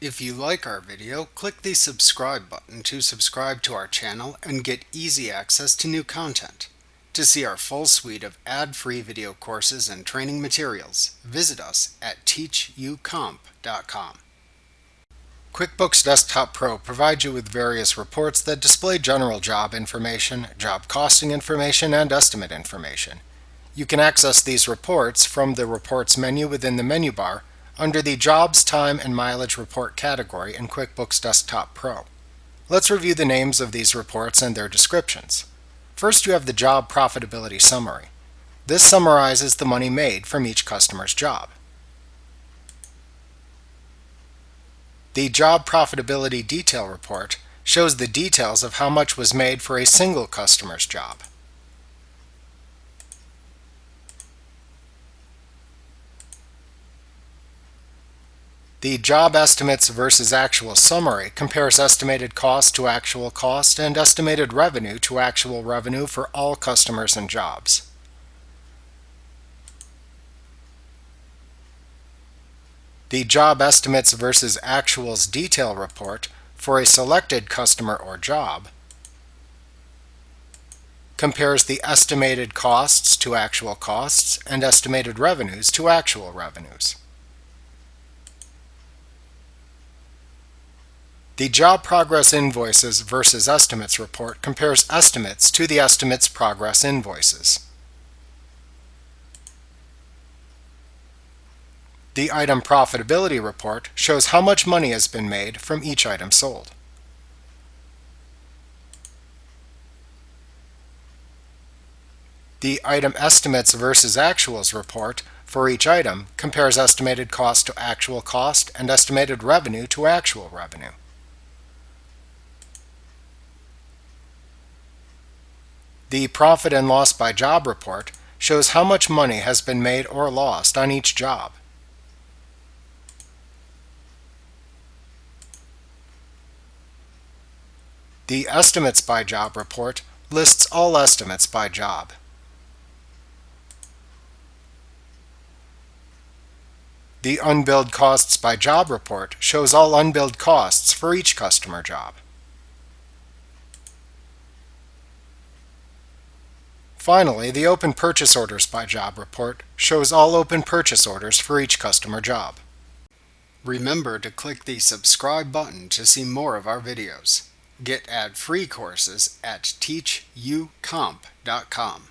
If you like our video, click the subscribe button to subscribe to our channel and get easy access to new content. To see our full suite of ad-free video courses and training materials, visit us at teachucomp.com. QuickBooks Desktop Pro provides you with various reports that display general job information, job costing information, and estimate information. You can access these reports from the Reports menu within the menu bar under the Jobs, Time, and Mileage Report category in QuickBooks Desktop Pro. Let's review the names of these reports and their descriptions. First, you have the Job Profitability Summary. This summarizes the money made from each customer's job. The Job Profitability Detail Report shows the details of how much was made for a single customer's job. The Job Estimates versus Actual Summary compares estimated cost to actual cost and estimated revenue to actual revenue for all customers and jobs. The Job Estimates versus Actuals Detail Report for a selected customer or job compares the estimated costs to actual costs and estimated revenues to actual revenues. The Job Progress Invoices versus Estimates report compares estimates to the estimates progress invoices. The Item Profitability report shows how much money has been made from each item sold. The Item Estimates versus Actuals report for each item compares estimated cost to actual cost and estimated revenue to actual revenue. The Profit and Loss by Job report shows how much money has been made or lost on each job. The Estimates by Job report lists all estimates by job. The Unbilled Costs by Job report shows all unbilled costs for each customer job. Finally, the Open Purchase Orders by Job report shows all open purchase orders for each customer job. Remember to click the subscribe button to see more of our videos. Get ad-free courses at teachucomp.com.